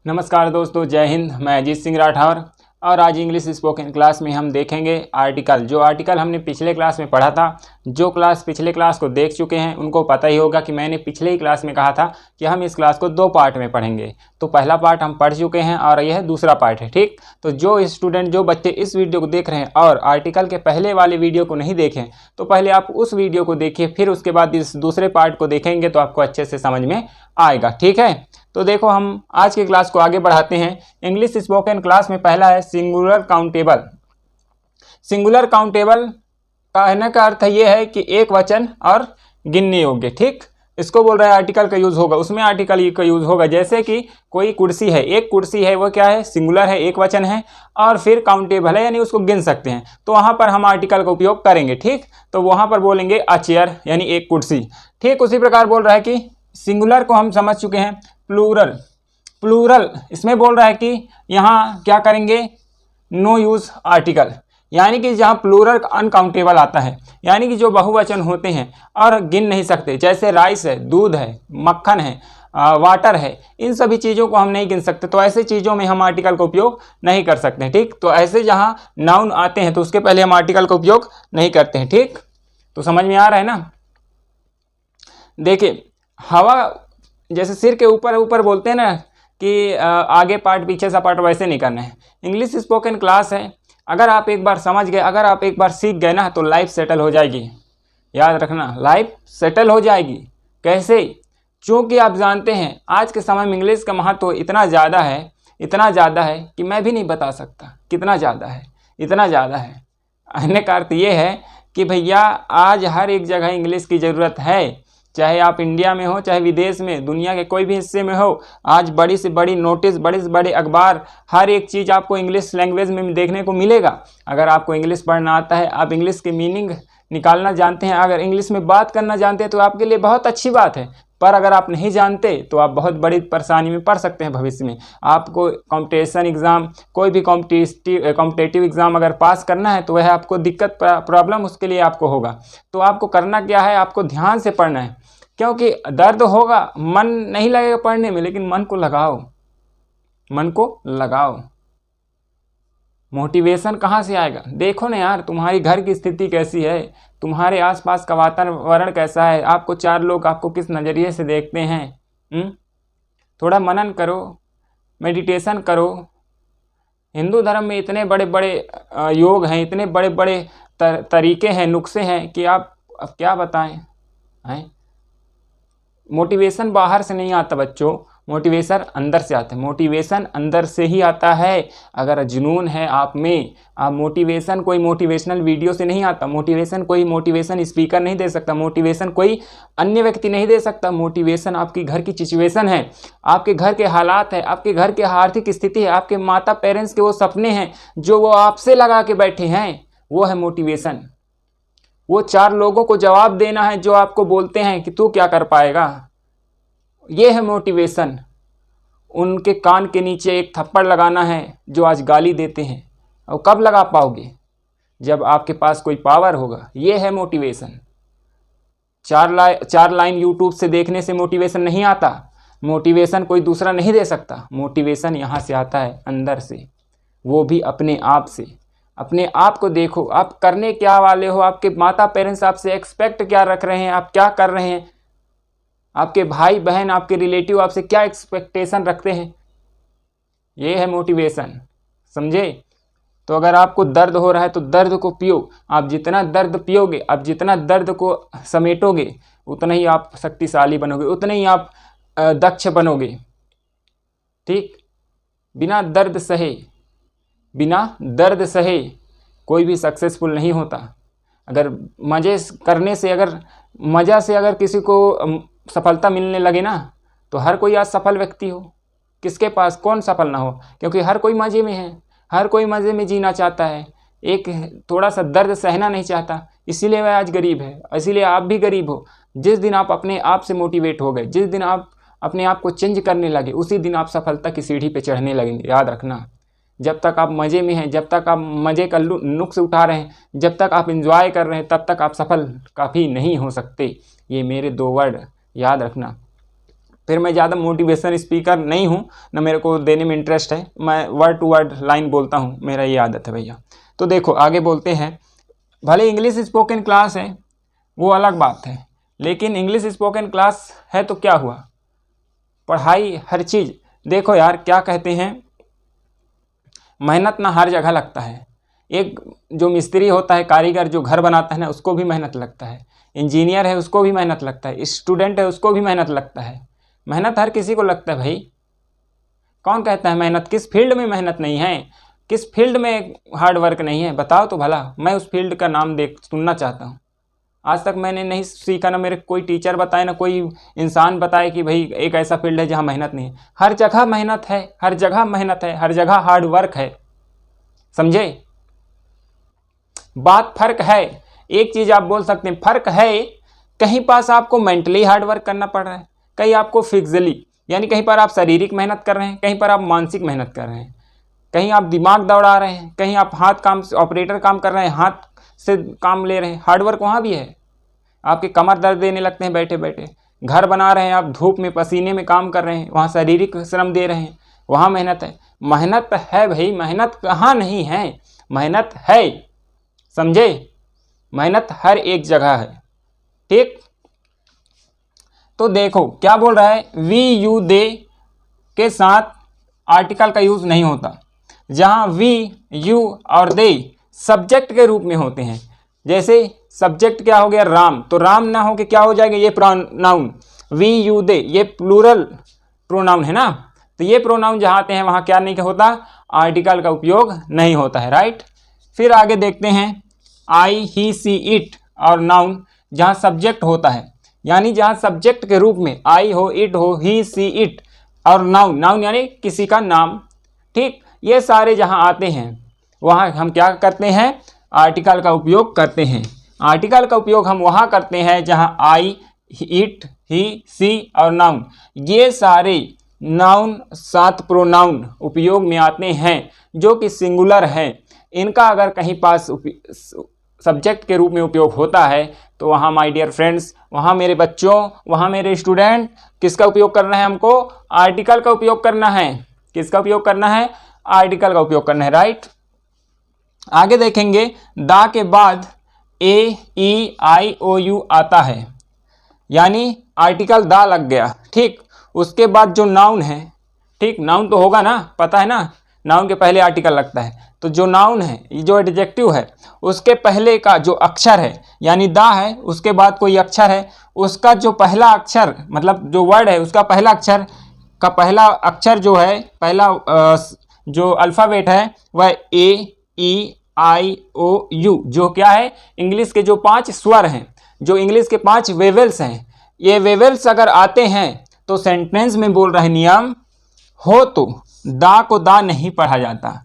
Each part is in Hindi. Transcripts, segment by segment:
नमस्कार दोस्तों, जय हिंद। मैं अजीत सिंह राठौर और आज इंग्लिश स्पोकन क्लास में हम देखेंगे आर्टिकल। जो आर्टिकल हमने पिछले क्लास में पढ़ा था, जो क्लास पिछले क्लास को देख चुके हैं उनको पता ही होगा कि मैंने पिछले ही क्लास में कहा था कि हम इस क्लास को 2 पार्ट में पढ़ेंगे। तो पहला पार्ट हम पढ़ चुके हैं और यह दूसरा पार्ट है। ठीक, तो जो बच्चे इस वीडियो को देख रहे हैं और आर्टिकल के पहले वाले वीडियो को नहीं देखें तो पहले आप उस वीडियो को देखिए, फिर उसके बाद इस दूसरे पार्ट को देखेंगे तो आपको अच्छे से समझ में आएगा। ठीक है, तो देखो हम आज की क्लास को आगे बढ़ाते हैं। इंग्लिश स्पोकन क्लास में पहला है सिंगुलर काउंटेबल। सिंगुलर काउंटेबल कहने का अर्थ ये है कि एक वचन और गिनने योग्य। ठीक, इसको बोल रहा है आर्टिकल का यूज होगा, उसमें आर्टिकल का यूज होगा। जैसे कि कोई कुर्सी है, एक कुर्सी है, वो क्या है, सिंगुलर है, एक वचन है, और फिर काउंटेबल है यानी उसको गिन सकते हैं, तो वहां पर हम आर्टिकल का उपयोग करेंगे। ठीक, तो वहां पर बोलेंगे अ चेयर यानी एक कुर्सी। ठीक, उसी प्रकार बोल रहा है कि सिंगुलर को हम समझ चुके हैं। प्लूरल इसमें बोल रहा है कि यहाँ क्या करेंगे, नो यूज आर्टिकल, यानी कि जहाँ प्लूरल अनकाउंटेबल आता है, यानी कि जो बहुवचन होते हैं और गिन नहीं सकते, जैसे राइस है, दूध है, मक्खन है, वाटर है, इन सभी चीज़ों को हम नहीं गिन सकते, तो ऐसे चीज़ों में हम आर्टिकल का उपयोग नहीं कर सकते हैं। ठीक, तो ऐसे जहाँ नाउन आते हैं तो उसके पहले हम आर्टिकल का उपयोग नहीं करते हैं। ठीक, तो समझ में आ रहा है ना। देखिए, हवा जैसे सिर के ऊपर ऊपर बोलते हैं ना कि आगे पार्ट पीछे सा पार्ट, वैसे नहीं करना है। इंग्लिश स्पोकन क्लास है, अगर आप एक बार समझ गए, अगर आप एक बार सीख गए ना तो लाइफ सेटल हो जाएगी। याद रखना, लाइफ सेटल हो जाएगी। कैसे? क्योंकि आप जानते हैं आज के समय में इंग्लिश का महत्व इतना ज़्यादा है कि मैं भी नहीं बता सकता कितना ज़्यादा है, इतना ज़्यादा है। कहने का अर्थ ये है कि भैया आज हर एक जगह इंग्लिश की ज़रूरत है, चाहे आप इंडिया में हो, चाहे विदेश में, दुनिया के कोई भी हिस्से में हो। आज बड़ी से बड़ी नोटिस, बड़े से बड़े अखबार, हर एक चीज़ आपको इंग्लिश लैंग्वेज में देखने को मिलेगा। अगर आपको इंग्लिश पढ़ना आता है, आप इंग्लिश के मीनिंग निकालना जानते हैं, अगर इंग्लिश में बात करना जानते हैं तो आपके लिए बहुत अच्छी बात है। पर अगर आप नहीं जानते तो आप बहुत बड़ी परेशानी में पड़ सकते हैं भविष्य में। आपको कॉम्पिटिशन एग्ज़ाम, कोई भी कॉम्पिटेटिव एग्ज़ाम अगर पास करना है तो वह आपको दिक्कत, प्रॉब्लम उसके लिए आपको होगा। तो आपको करना क्या है, आपको ध्यान से पढ़ना है, क्योंकि दर्द होगा, मन नहीं लगेगा पढ़ने में, लेकिन मन को लगाओ, मन को लगाओ। मोटिवेशन कहाँ से आएगा? देखो ना यार, तुम्हारी घर की स्थिति कैसी है, तुम्हारे आसपास का वातावरण कैसा है, आपको 4 लोग आपको किस नज़रिए से देखते हैं। थोड़ा मनन करो, मेडिटेशन करो। हिंदू धर्म में इतने बड़े बड़े योग हैं, इतने बड़े बड़े तरीके हैं, नुस्खे हैं कि आप अब क्या बताएं हैं। मोटिवेशन बाहर से नहीं आता बच्चों, मोटिवेशन अंदर से आता है। मोटिवेशन अंदर से ही आता है। अगर जुनून है आप में, आप मोटिवेशन कोई मोटिवेशनल वीडियो से नहीं आता, मोटिवेशन कोई मोटिवेशन स्पीकर नहीं दे सकता, मोटिवेशन कोई अन्य व्यक्ति नहीं दे सकता। मोटिवेशन आपकी घर की सिचुएशन है, आपके घर के हालात है, आपके घर के आर्थिक स्थिति है, आपके माता पेरेंट्स के वो सपने हैं जो वो आपसे लगा के बैठे हैं, वो है मोटिवेशन। वो 4 लोगों को जवाब देना है जो आपको बोलते हैं कि तू क्या कर पाएगा, ये है मोटिवेशन। उनके कान के नीचे एक थप्पड़ लगाना है जो आज गाली देते हैं, और कब लगा पाओगे? जब आपके पास कोई पावर होगा। ये है मोटिवेशन। 4 लाइन यूट्यूब से देखने से मोटिवेशन नहीं आता, मोटिवेशन कोई दूसरा नहीं दे सकता। मोटिवेशन यहाँ से आता है अंदर से, वो भी अपने आप से। अपने आप को देखो, आप करने क्या वाले हो, आपके माता पेरेंट्स आपसे एक्सपेक्ट क्या रख रहे हैं, आप क्या कर रहे हैं, आपके भाई बहन, आपके रिलेटिव आपसे क्या एक्सपेक्टेशन रखते हैं। ये है मोटिवेशन, समझे? तो अगर आपको दर्द हो रहा है तो दर्द को पियो। आप जितना दर्द पियोगे, आप जितना दर्द को समेटोगे, उतना ही आप शक्तिशाली बनोगे, उतना ही आप दक्ष बनोगे। ठीक, बिना दर्द सहे कोई भी सक्सेसफुल नहीं होता। अगर मज़े करने से, अगर मज़ा से अगर किसी को सफलता मिलने लगे ना तो हर कोई आज सफल व्यक्ति हो। किसके पास कौन सफल ना हो, क्योंकि हर कोई मज़े में है, हर कोई मज़े में जीना चाहता है, एक थोड़ा सा दर्द सहना नहीं चाहता, इसीलिए वह आज गरीब है, इसीलिए आप भी गरीब हो। जिस दिन आप अपने आप से मोटिवेट हो गए, जिस दिन आप अपने आप को चेंज करने लगे, उसी दिन आप सफलता की सीढ़ी पे चढ़ने लगेंगे। याद रखना, जब तक आप मज़े में हैं, जब तक आप मज़े का नुक्स उठा रहे हैं, जब तक आप एंजॉय कर रहे हैं, तब तक आप सफल कभी नहीं हो सकते। ये मेरे 2 वर्ड याद रखना। फिर मैं ज़्यादा मोटिवेशन स्पीकर नहीं हूँ, ना मेरे को देने में इंटरेस्ट है, मैं वर्ड टू वर्ड लाइन बोलता हूँ, मेरा ये आदत है भैया। तो देखो आगे बोलते हैं, भले इंग्लिश स्पोकन क्लास है वो अलग बात है, लेकिन इंग्लिश स्पोकन क्लास है तो क्या हुआ, पढ़ाई हर चीज़। देखो यार क्या कहते हैं, मेहनत ना हर जगह लगता है। एक जो मिस्त्री होता है, कारीगर जो घर बनाता है ना, उसको भी मेहनत लगता है। इंजीनियर है उसको भी मेहनत लगता है। स्टूडेंट है उसको भी मेहनत लगता है। मेहनत हर किसी को लगता है भाई। कौन कहता है मेहनत, किस फील्ड में मेहनत नहीं है, किस फील्ड में हार्ड वर्क नहीं है, बताओ तो भला। मैं उस फील्ड का नाम सुनना चाहता हूँ। आज तक मैंने नहीं सीखा, ना मेरे कोई टीचर बताए, ना कोई इंसान बताए कि भाई एक ऐसा फील्ड है जहाँ मेहनत नहीं है। हर जगह मेहनत है, हर जगह मेहनत है, हर जगह हार्ड वर्क है, समझे। बात फर्क है, एक चीज़ आप बोल सकते हैं, फर्क है कहीं पास आपको मेंटली हार्ड वर्क करना पड़ रहा है, कहीं आपको फिजिकली, यानी कहीं पर आप शारीरिक मेहनत कर रहे हैं, कहीं पर आप मानसिक मेहनत कर रहे हैं, कहीं आप दिमाग दौड़ा रहे हैं, कहीं आप हाथ काम ऑपरेटर काम कर रहे हैं, हाथ से काम ले रहे हैं। हार्डवर्क वहाँ भी है। आपके कमर दर्द देने लगते हैं बैठे बैठे। घर बना रहे हैं आप, धूप में पसीने में काम कर रहे हैं, वहाँ शारीरिक श्रम दे रहे हैं, वहाँ मेहनत है। मेहनत है भाई, मेहनत कहाँ नहीं है, मेहनत है, समझे। मेहनत हर एक जगह है, ठीक। तो देखो क्या बोल रहा है, वी यू दे के साथ आर्टिकल का यूज नहीं होता। जहाँ वी यू और दे सब्जेक्ट के रूप में होते हैं, जैसे सब्जेक्ट क्या हो गया राम, तो राम ना हो के क्या हो जाएगा, ये प्रोनाउन वी यू दे, ये प्लूरल प्रोनाउन है ना। तो ये प्रोनाउन जहाँ आते हैं वहाँ क्या नहीं होता, आर्टिकल का उपयोग नहीं होता है, राइट। फिर आगे देखते हैं, आई ही सी इट और नाउन जहाँ सब्जेक्ट होता है, यानी जहाँ सब्जेक्ट के रूप में आई हो, इट हो, ही सी इट और नाउन, नाउन यानी किसी का नाम, ठीक। ये सारे जहाँ आते हैं वहाँ हम क्या करते हैं, आर्टिकल का उपयोग करते हैं। आर्टिकल का उपयोग हम वहाँ करते हैं जहाँ आई, इट, ही, सी और नाउन, ये सारे नाउन साथ प्रोनाउन उपयोग में आते हैं जो कि सिंगुलर है। इनका अगर कहीं पास सब्जेक्ट के रूप में उपयोग होता है तो वहाँ माय डियर फ्रेंड्स, वहाँ मेरे बच्चों, वहाँ मेरे स्टूडेंट, किसका उपयोग करना है हमको, आर्टिकल का उपयोग करना है। किसका उपयोग करना है, आर्टिकल का उपयोग करना है, राइट। आगे देखेंगे, दा के बाद ए, ई, आई, ओ, यू आता है, यानी आर्टिकल दा लग गया, ठीक। उसके बाद जो नाउन है, ठीक, नाउन तो होगा ना, पता है ना, नाउन के पहले आर्टिकल लगता है। तो जो नाउन है, जो एडजेक्टिव है, उसके पहले का जो अक्षर है, यानी दा है, उसके बाद कोई अक्षर है, उसका जो पहला अक्षर, मतलब जो वर्ड है उसका पहला अक्षर का पहला अक्षर जो है, पहला जो अल्फ़ाबेट है वह ए, ई, आई, ओ, यू, जो क्या है, इंग्लिश के जो 5 स्वर हैं, जो इंग्लिश के 5 वेवल्स हैं, ये वेवल्स अगर आते हैं तो सेंटेंस में बोल रहे नियम हो तो दा को दा नहीं पढ़ा जाता।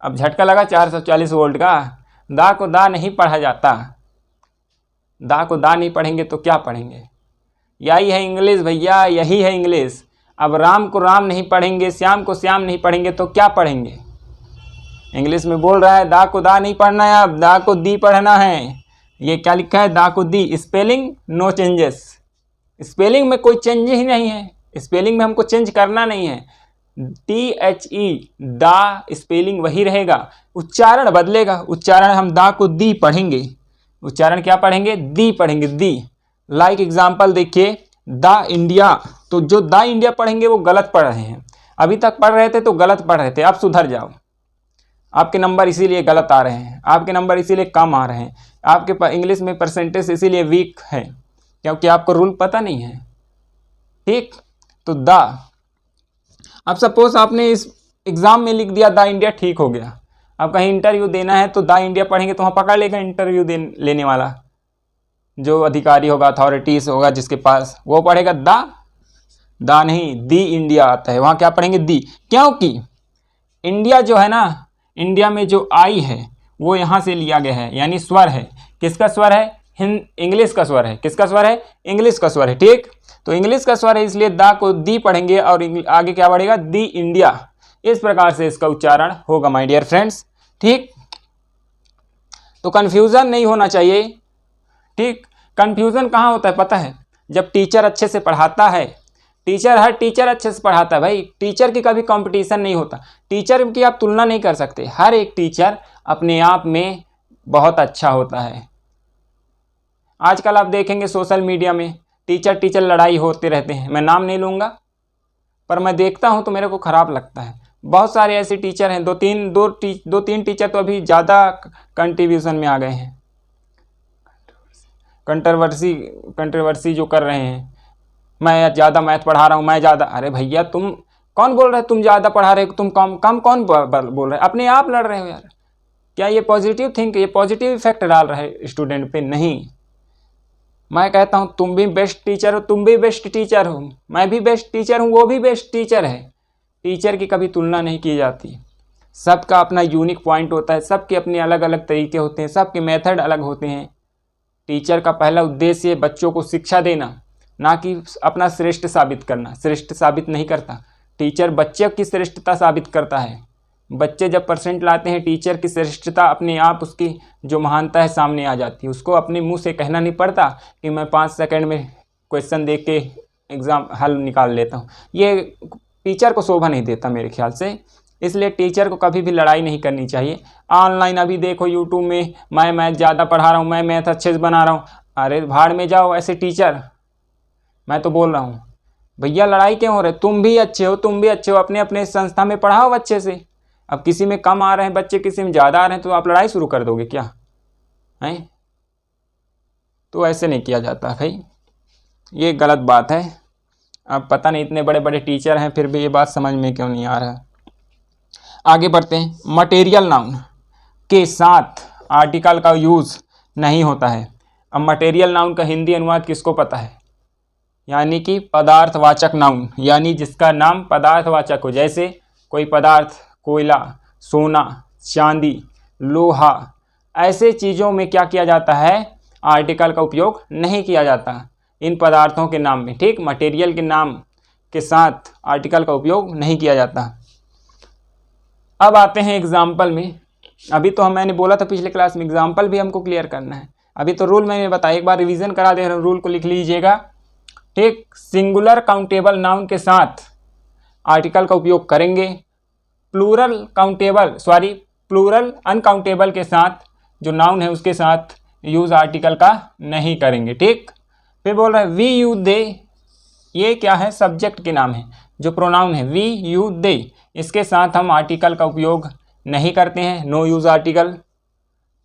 अब झटका लगा 440 वोल्ट का, दा को दा नहीं पढ़ा जाता। दा को दा नहीं पढ़ेंगे तो क्या पढ़ेंगे, यही है इंग्लिश भैया, यही है इंग्लिश। अब राम को राम नहीं पढ़ेंगे, श्याम को श्याम नहीं पढ़ेंगे तो क्या पढ़ेंगे। इंग्लिश में बोल रहा है दा को दा नहीं पढ़ना है, अब दा को दी पढ़ना है। ये क्या लिखा है, दा को दी, स्पेलिंग नो चेंजेस, स्पेलिंग में कोई चेंज ही नहीं है, स्पेलिंग में हमको चेंज करना नहीं है। THE दा स्पेलिंग वही रहेगा, उच्चारण बदलेगा। उच्चारण हम दा को दी पढ़ेंगे, उच्चारण क्या पढ़ेंगे, दी पढ़ेंगे, दी। लाइक एग्जाम्पल देखिए, दा इंडिया, तो जो दा इंडिया पढ़ेंगे वो गलत पढ़ रहे हैं, अभी तक पढ़ रहे थे तो गलत पढ़ रहे थे, अब सुधर जाओ। आपके नंबर इसीलिए गलत आ रहे हैं, आपके नंबर इसीलिए कम आ रहे हैं, आपके इंग्लिश में परसेंटेज इसीलिए वीक है, क्योंकि आपको रूल पता नहीं है, ठीक। तो दा, अब सपोज आपने इस एग्ज़ाम में लिख दिया दा इंडिया, ठीक हो गया। अब कहीं इंटरव्यू देना है तो दा इंडिया पढ़ेंगे तो वहाँ पकड़ लेगा इंटरव्यू लेने वाला, जो अधिकारी होगा, अथॉरिटीज़ होगा जिसके पास, वो पढ़ेगा दा, दा नहीं, दी इंडिया आता है, वहाँ क्या पढ़ेंगे, दी। क्योंकि इंडिया जो है ना, इंडिया में जो आई है वो यहाँ से लिया गया है, यानी स्वर है, किसका स्वर है, इंग्लिश का स्वर है, किसका स्वर है, इंग्लिश का स्वर है, ठीक। तो इंग्लिश का स्वर है, इसलिए दा को दी पढ़ेंगे और आगे क्या बढ़ेगा, दी इंडिया। इस प्रकार से इसका उच्चारण होगा माय डियर फ्रेंड्स, ठीक। तो कन्फ्यूज़न नहीं होना चाहिए, ठीक। कन्फ्यूज़न कहाँ होता है पता है, जब टीचर अच्छे से पढ़ाता है टीचर, हर टीचर अच्छे से पढ़ाता है भाई, टीचर की कभी कंपटीशन नहीं होता, टीचर की आप तुलना नहीं कर सकते, हर एक टीचर अपने आप में बहुत अच्छा होता है। आजकल आप देखेंगे सोशल मीडिया में टीचर लड़ाई होते रहते हैं, मैं नाम नहीं लूँगा, पर मैं देखता हूँ तो मेरे को ख़राब लगता है। बहुत सारे ऐसे टीचर हैं, दो तीन टीचर तो अभी ज़्यादा कंट्रीब्यूशन में आ गए हैं, कंट्रोवर्सी जो कर रहे हैं, मैं ज़्यादा मैथ पढ़ा रहा हूँ, मैं ज़्यादा, अरे भैया तुम कौन बोल रहे हो तुम ज़्यादा पढ़ा रहे हो, तुम कम कौन बोल रहे हो, अपने आप लड़ रहे हो यार। क्या ये पॉजिटिव थिंक, ये पॉजिटिव इफेक्ट डाल रहा है स्टूडेंट पे? नहीं, मैं कहता हूँ तुम भी बेस्ट टीचर हो, तुम भी बेस्ट टीचर हो, मैं भी बेस्ट टीचर हूँ, वो भी बेस्ट टीचर है। टीचर की कभी तुलना नहीं की जाती, सबका अपना यूनिक पॉइंट होता है, सबके अपने अलग अलग तरीके होते हैं, सबके मेथड अलग होते हैं। टीचर का पहला उद्देश्य है बच्चों को शिक्षा देना, ना कि अपना श्रेष्ठ साबित करना। श्रेष्ठ साबित नहीं करता टीचर, बच्चे की श्रेष्ठता साबित करता है। बच्चे जब परसेंट लाते हैं, टीचर की श्रेष्ठता अपने आप, उसकी जो महानता है सामने आ जाती है। उसको अपने मुंह से कहना नहीं पड़ता कि मैं 5 सेकंड में क्वेश्चन देख के एग्ज़ाम हल निकाल लेता हूँ, ये टीचर को शोभा नहीं देता मेरे ख्याल से। इसलिए टीचर को कभी भी लड़ाई नहीं करनी चाहिए। ऑनलाइन अभी देखो यूट्यूब में, मैं मैथ ज़्यादा पढ़ा रहा हूँ, मैं मैथ अच्छे से बना रहा हूँ, अरे भाड़ में जाओ ऐसे टीचर। मैं तो बोल रहा हूँ भैया लड़ाई क्यों हो रही, तुम भी अच्छे हो, तुम भी अच्छे हो, अपने अपने संस्था में पढ़ाओ अच्छे से। अब किसी में कम आ रहे हैं बच्चे, किसी में ज़्यादा आ रहे हैं, तो आप लड़ाई शुरू कर दोगे क्या हैं? तो ऐसे नहीं किया जाता भाई, ये गलत बात है। अब पता नहीं इतने बड़े बड़े टीचर हैं फिर भी ये बात समझ में क्यों नहीं आ रहा। आगे बढ़ते हैं। मटेरियल नाउन के साथ आर्टिकल का यूज़ नहीं होता है। अब मटेरियल नाउन का हिंदी अनुवाद किसको पता है? यानी कि पदार्थवाचक नाउन, यानी जिसका नाम पदार्थवाचक हो। जैसे कोई पदार्थ, कोयला, सोना, चांदी, लोहा, ऐसे चीज़ों में क्या किया जाता है? आर्टिकल का उपयोग नहीं किया जाता इन पदार्थों के नाम में। ठीक, मटेरियल के नाम के साथ आर्टिकल का उपयोग नहीं किया जाता। अब आते हैं एग्जाम्पल में। अभी तो मैंने बोला था पिछले क्लास में एग्जाम्पल भी हमको क्लियर करना है। अभी तो रूल मैंने बताया, एक बार रिवीजन करा दे रहा हूँ, रूल को लिख लीजिएगा। ठीक, सिंगुलर काउंटेबल नाउन के साथ आर्टिकल का उपयोग करेंगे, प्लूरल अनकाउंटेबल के साथ, जो नाउन है उसके साथ यूज आर्टिकल का नहीं करेंगे। ठीक, फिर बोल रहा है वी यू दे, ये क्या है? सब्जेक्ट के नाम है, जो प्रोनाउन है वी यू दे, इसके साथ हम आर्टिकल का उपयोग नहीं करते हैं, नो यूज आर्टिकल।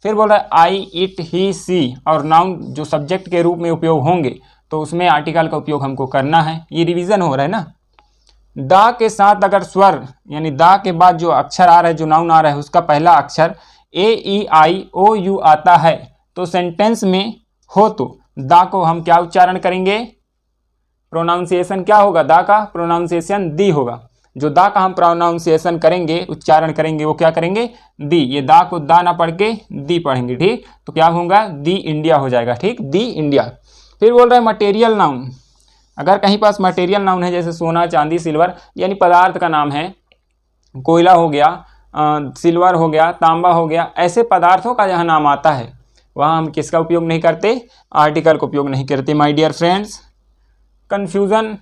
फिर बोल रहा है आई, इट, ही, सी और नाउन जो सब्जेक्ट के रूप में उपयोग होंगे तो उसमें आर्टिकल का उपयोग हमको करना है। ये रिवीजन हो रहा है ना। दा के साथ अगर स्वर, यानी दा के बाद जो अक्षर आ रहा है, जो नाउन आ रहा है, उसका पहला अक्षर ए, ई, आई, ओ, यू आता है, तो सेंटेंस में हो तो दा को हम क्या उच्चारण करेंगे? प्रोनाउंसिएशन क्या होगा? दा का प्रोनाउंसिएशन दी होगा। जो दा का हम प्रोनाउंसिएशन करेंगे, उच्चारण करेंगे, वो क्या करेंगे? दी। ये दा को दा ना पढ़ के दी पढ़ेंगे। ठीक, तो क्या होगा? दी इंडिया हो जाएगा। ठीक, दी इंडिया। फिर बोल रहा है मटेरियल नाउन, अगर कहीं पास मटेरियल नाउन है, जैसे सोना, चांदी, सिल्वर, यानी पदार्थ का नाम है, कोयला हो गया, सिल्वर हो गया, तांबा हो गया, ऐसे पदार्थों का जहाँ नाम आता है वहाँ हम किसका उपयोग नहीं करते? आर्टिकल का उपयोग नहीं करते। माय डियर फ्रेंड्स, कन्फ्यूज़न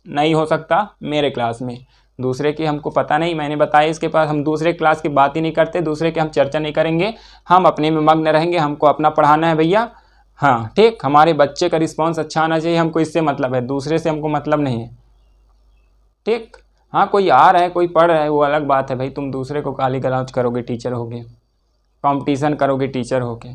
नहीं हो सकता मेरे क्लास में, दूसरे की हमको पता नहीं, मैंने बताया इसके पास हम दूसरे क्लास की बात ही नहीं करते, दूसरे की हम चर्चा नहीं करेंगे, हम अपने में मग्न रहेंगे, हमको अपना पढ़ाना है भैया। हाँ ठीक, हमारे बच्चे का रिस्पांस अच्छा आना चाहिए, हमको इससे मतलब है, दूसरे से हमको मतलब नहीं है। ठीक, हाँ कोई आ रहा है, कोई पढ़ रहा है, वो अलग बात है भाई। तुम दूसरे को गाली गलौज करोगे टीचर होगे, कंपटीशन करोगे टीचर होके,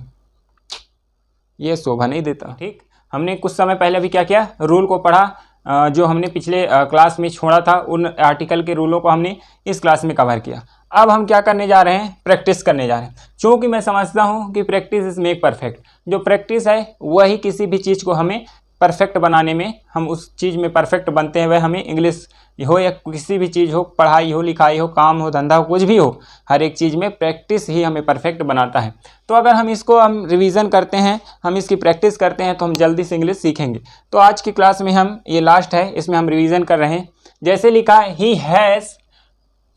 ये शोभा नहीं देता। ठीक, हमने कुछ समय पहले भी क्या किया? रूल को पढ़ा, जो हमने पिछले क्लास में छोड़ा था उन आर्टिकल के रूलों को हमने इस क्लास में कवर किया। अब हम क्या करने जा रहे हैं? प्रैक्टिस करने जा रहे हैं। क्योंकि मैं समझता हूँ कि प्रैक्टिस इज मेक परफेक्ट। जो प्रैक्टिस है वही किसी भी चीज़ को हमें परफेक्ट बनाने में, हम उस चीज़ में परफेक्ट बनते हैं। वह हमें इंग्लिश हो या किसी भी चीज़ हो, पढ़ाई हो, लिखाई हो, काम हो, धंधा हो, कुछ भी हो, हर एक चीज़ में प्रैक्टिस ही हमें परफेक्ट बनाता है। तो अगर हम इसको हम रिवीजन करते हैं, हम इसकी प्रैक्टिस करते हैं, तो हम जल्दी से इंग्लिश सीखेंगे। तो आज की क्लास में हम, ये लास्ट है, इसमें हम रिवीजन कर रहे हैं। जैसे लिखा है he has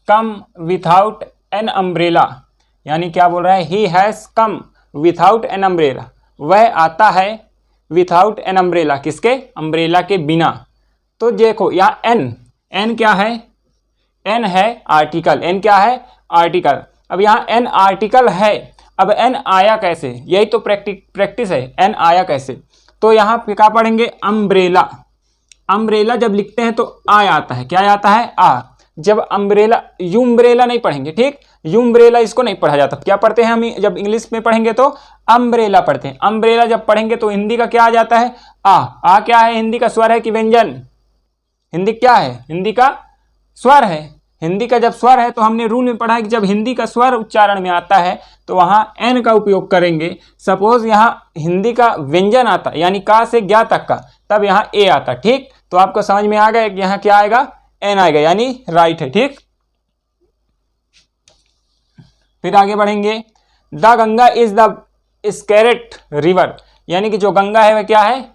come without an umbrella, यानी क्या बोल रहा है? He has come without an umbrella, वह आता है विथआउट एन अम्ब्रेला, किसके? अम्ब्रेला के बिना। तो देखो यहाँ एन क्या है, एन है आर्टिकल, एन क्या है आर्टिकल। अब यहाँ एन आर्टिकल है, अब एन आया कैसे, यही तो प्रैक्टिस है, एन आया कैसे। तो यहाँ पे क्या पढ़ेंगे, अम्ब्रेला। अम्ब्रेला जब लिखते हैं तो आ आता है, क्या आता है आ। जब अम्ब्रेला, यूम्ब्रेला नहीं पढ़ेंगे, ठीक, यूम्ब्रेला इसको नहीं पढ़ा जाता। क्या पढ़ते हैं हम जब इंग्लिश में पढ़ेंगे तो अम्ब्रेला पढ़ते हैं। अम्ब्रेला जब पढ़ेंगे तो हिंदी का क्या आ जाता है आ क्या है, हिंदी का स्वर है कि व्यंजन, हिंदी क्या है, हिंदी का स्वर है। हिंदी का जब स्वर है तो हमने रूल में पढ़ा है कि जब हिंदी का स्वर उच्चारण में आता है तो वहाँ एन का उपयोग करेंगे। सपोज यहाँ हिंदी का व्यंजन आता यानी का से ज्ञा तक का, तब यहाँ ए आता, ठीक। तो आपको समझ में आ गया कि यहाँ क्या आएगा, एन आएगा, यानी राइट है, ठीक। फिर आगे बढ़ेंगे, the Ganga is the sacred river, यानी कि जो गंगा है वह क्या है,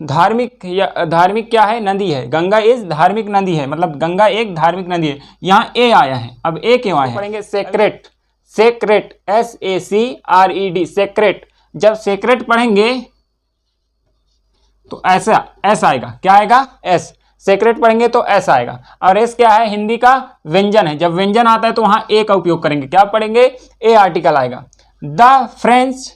धार्मिक, या धार्मिक क्या है, नदी है। गंगा इज धार्मिक नदी है, मतलब गंगा एक धार्मिक नदी है। यहाँ ए आया है, अब ए क्यों आया है, पढ़ेंगे सेक्रेट, सेक्रेट SACRED, सेक्रेट। जब सेक्रेट पढ़ेंगे तो ऐसा ऐसा आएगा, क्या आएगा एस, सेक्रेट पढ़ेंगे तो ऐसा आएगा। और एस क्या है, हिंदी का व्यंजन है। जब व्यंजन आता है तो वहाँ ए का उपयोग करेंगे, क्या पढ़ेंगे, ए आर्टिकल आएगा। The French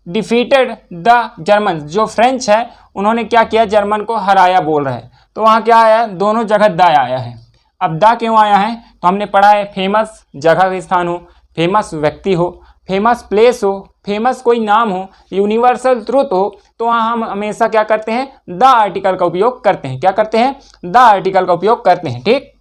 defeated the German, जो फ्रेंच है उन्होंने क्या किया, जर्मन को हराया बोल रहे हैं, तो वहाँ क्या आया, दोनों जगह द आया है। अब द क्यों आया है, तो हमने पढ़ा है फेमस जगह का स्थान हो, फेमस व्यक्ति हो, फेमस प्लेस हो, फेमस कोई नाम हो, यूनिवर्सल ट्रुथ हो, तो वहाँ हम हमेशा क्या करते हैं, द आर्टिकल का उपयोग करते हैं। क्या करते हैं, द आर्टिकल का उपयोग करते हैं, ठीक।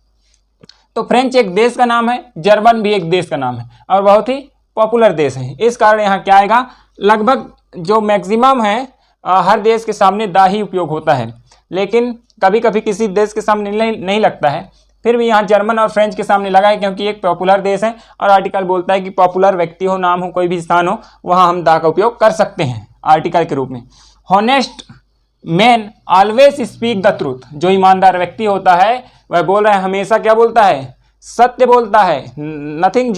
तो फ्रेंच एक देश का नाम है, जर्मन भी एक देश का नाम है और बहुत ही पॉपुलर देश है। इस कारण यहाँ क्या आएगा, लगभग जो मैक्सिमम है हर देश के सामने दा ही उपयोग होता है, लेकिन कभी कभी किसी देश के सामने नहीं लगता है। फिर भी यहाँ जर्मन और फ्रेंच के सामने लगा है क्योंकि एक पॉपुलर देश है और आर्टिकल बोलता है कि पॉपुलर व्यक्ति हो, नाम हो, कोई भी स्थान हो, वहाँ हम दा का उपयोग कर सकते हैं आर्टिकल के रूप में। Honest man always speak the truth, जो ईमानदार व्यक्ति होता है वह बोल रहा है हमेशा क्या बोलता है, सत्य बोलता है, नथिंग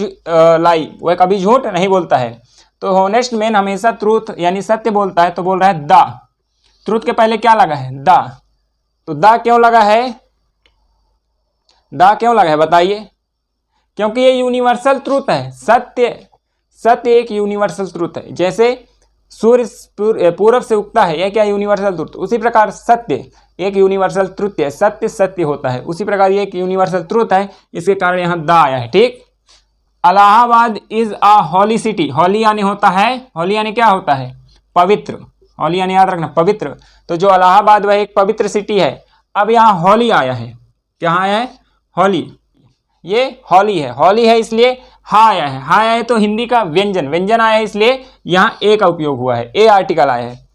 लाई, वह कभी झूठ नहीं बोलता है। तो हॉनेस्ट मैन हमेशा ट्रूथ यानी सत्य बोलता है, तो बोल रहा है द। ट्रूथ के पहले क्या लगा है, द। तो द क्यों लगा है, द क्यों लगा है बताइए, क्योंकि ये यूनिवर्सल ट्रूथ है। सत्य, सत्य एक यूनिवर्सल ट्रूथ है। जैसे सूर्य पूरब से उगता है, यह क्या यूनिवर्सल ट्रूथ, उसी प्रकार सत्य एक यूनिवर्सल ट्रूथ है, सत्य सत्य होता है, उसी प्रकार ये एक यूनिवर्सल ट्रूथ है, इसके कारण यहाँ द आया है, ठीक। Allahabad is a holy city, holy यानी होता है, हॉली यानी क्या होता है, पवित्र, हॉली यानी याद रखना पवित्र। तो जो इलाहाबाद वह एक पवित्र सिटी है। अब यहाँ हॉली आया है, क्या आया है, हॉली, ये हॉली है, हॉली है इसलिए हा आया है, हा आया है तो हिंदी का व्यंजन, व्यंजन आया है इसलिए यहाँ ए का उपयोग हुआ है, ए आर्टिकल आया है।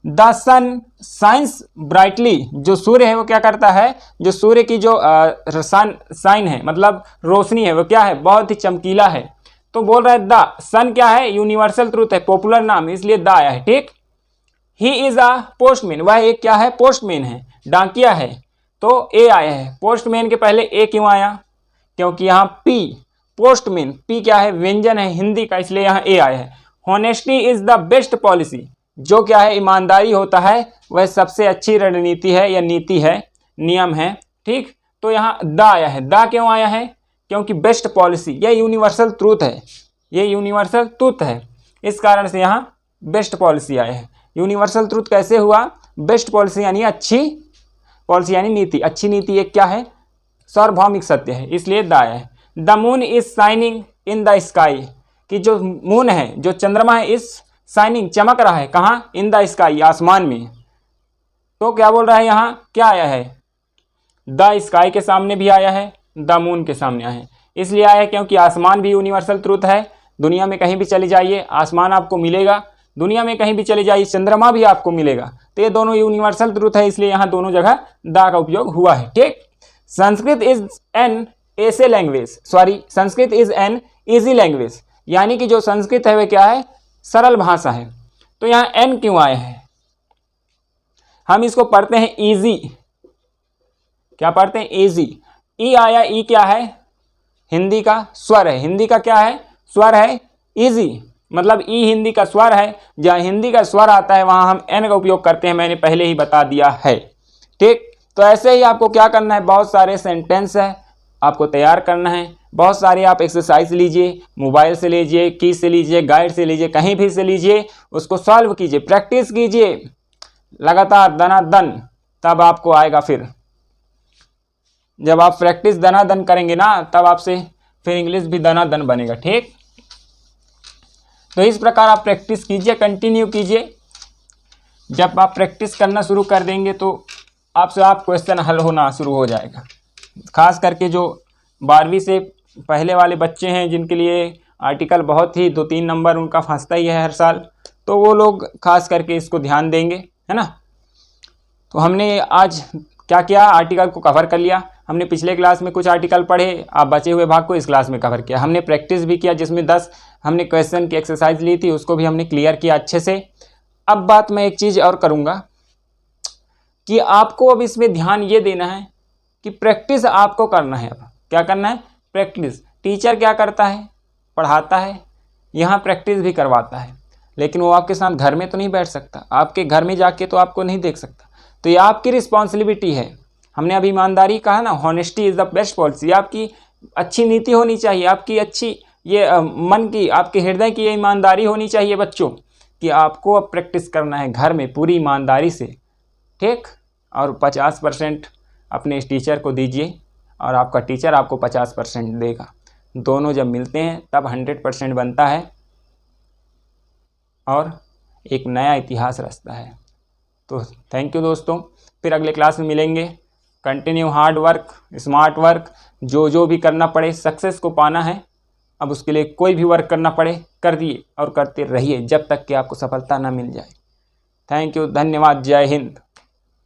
द सन साइंस ब्राइटली, जो सूर्य है वो क्या करता है, जो सूर्य की जो साइन है मतलब रोशनी है वो क्या है, बहुत ही चमकीला है। तो बोल रहा है द सन क्या है, यूनिवर्सल ट्रूथ है, पॉपुलर नाम, इसलिए द आया है, ठीक। ही इज अ पोस्टमैन, वह एक क्या है, पोस्टमैन है, डाकिया है, तो ए आया है। पोस्टमैन के पहले ए क्यों आया, क्योंकि यहाँ पी, पोस्टमैन पी क्या है, व्यंजन है हिंदी का, इसलिए यहाँ ए आया है। Honesty is the best policy, जो क्या है ईमानदारी होता है वह सबसे अच्छी रणनीति है या नीति है, नियम है, ठीक। तो यहाँ द आया है, द क्यों आया है, क्योंकि बेस्ट पॉलिसी यह यूनिवर्सल ट्रूथ है, ये यूनिवर्सल ट्रूथ है, इस कारण से यहाँ बेस्ट पॉलिसी आया है। यूनिवर्सल ट्रूथ कैसे हुआ, बेस्ट पॉलिसी यानी अच्छी पॉलिसी यानी नीति, अच्छी नीति एक क्या है, सार्वभौमिक सत्य है, इसलिए द आया है। The moon is shining in the sky, कि जो मून है, जो चंद्रमा है, इस शाइनिंग चमक रहा है, कहाँ, इन द स्काई, आसमान में। तो क्या बोल रहा है यहाँ, क्या आया है, द स्काई के सामने भी आया है, द मून के सामने आया है, इसलिए आया है क्योंकि आसमान भी यूनिवर्सल ट्रूथ है। दुनिया में कहीं भी चले जाइए आसमान आपको मिलेगा, दुनिया में कहीं भी चले जाइए चंद्रमा भी आपको मिलेगा, तो ये दोनों यूनिवर्सल ट्रूथ है, इसलिए यहाँ दोनों जगह द का उपयोग हुआ है, ठीक। संस्कृत इज एन ऐसे language, sorry Sanskrit is an easy language, यानी कि जो संस्कृत है वह क्या है, सरल भाषा है। तो यहाँ एन क्यों आया है, हम इसको पढ़ते हैं इजी, क्या पढ़ते हैं, इजी। ई आया, ई क्या है, हिंदी का स्वर है, हिंदी का क्या है, स्वर है, इजी, मतलब ई हिंदी का स्वर है, जहाँ हिंदी का स्वर आता है वहाँ हम एन का उपयोग करते हैं, मैंने पहले ही बता दिया है, ठीक। तो ऐसे ही आपको क्या करना है, बहुत सारे सेंटेंस है आपको तैयार करना है, बहुत सारे आप एक्सरसाइज लीजिए, मोबाइल से लीजिए, की से लीजिए, गाइड से लीजिए, कहीं भी से लीजिए, उसको सॉल्व कीजिए, प्रैक्टिस कीजिए लगातार दनादन, तब आपको आएगा। फिर जब आप प्रैक्टिस दनादन करेंगे ना, तब आपसे फिर इंग्लिश भी दनादन बनेगा। ठीक, तो इस प्रकार आप प्रैक्टिस कीजिए, कंटिन्यू कीजिए। जब आप प्रैक्टिस करना शुरू कर देंगे तो आपसे आप क्वेश्चन हल होना शुरू हो जाएगा। खास करके जो 12वीं से पहले वाले बच्चे हैं, जिनके लिए आर्टिकल बहुत ही 2-3 नंबर उनका फंसता ही है हर साल, तो वो लोग खास करके इसको ध्यान देंगे, है ना। तो हमने आज क्या किया, आर्टिकल को कवर कर लिया। हमने पिछले क्लास में कुछ आर्टिकल पढ़े, आप बचे हुए भाग को इस क्लास में कवर किया। हमने प्रैक्टिस भी किया, जिसमें 10 हमने क्वेश्चन की एक्सरसाइज ली थी, उसको भी हमने क्लियर किया अच्छे से। अब बात मैं एक चीज़ और करूँगा कि आपको अब इसमें ध्यान ये देना है कि प्रैक्टिस आपको करना है। अब क्या करना है, प्रैक्टिस। टीचर क्या करता है, पढ़ाता है, यहाँ प्रैक्टिस भी करवाता है, लेकिन वो आपके साथ घर में तो नहीं बैठ सकता, आपके घर में जाके तो आपको नहीं देख सकता। तो ये आपकी रिस्पॉन्सिबिलिटी है। हमने अभी ईमानदारी कहा ना, honesty is the best policy. आपकी अच्छी नीति होनी चाहिए, आपकी अच्छी ये मन की, आपके हृदय की ये ईमानदारी होनी चाहिए बच्चों, कि आपको अब प्रैक्टिस करना है घर में पूरी ईमानदारी से। ठीक, और 50% अपने टीचर को दीजिए और आपका टीचर आपको 50% देगा। दोनों जब मिलते हैं तब 100% बनता है और एक नया इतिहास रचता है। तो थैंक यू दोस्तों, फिर अगले क्लास में मिलेंगे। Continue hard work, smart work, जो भी करना पड़े, सक्सेस को पाना है। अब उसके लिए कोई भी वर्क करना पड़े कर दिए और करते रहिए जब तक कि आपको सफलता ना मिल जाए। थैंक यू, धन्यवाद, जय हिंद।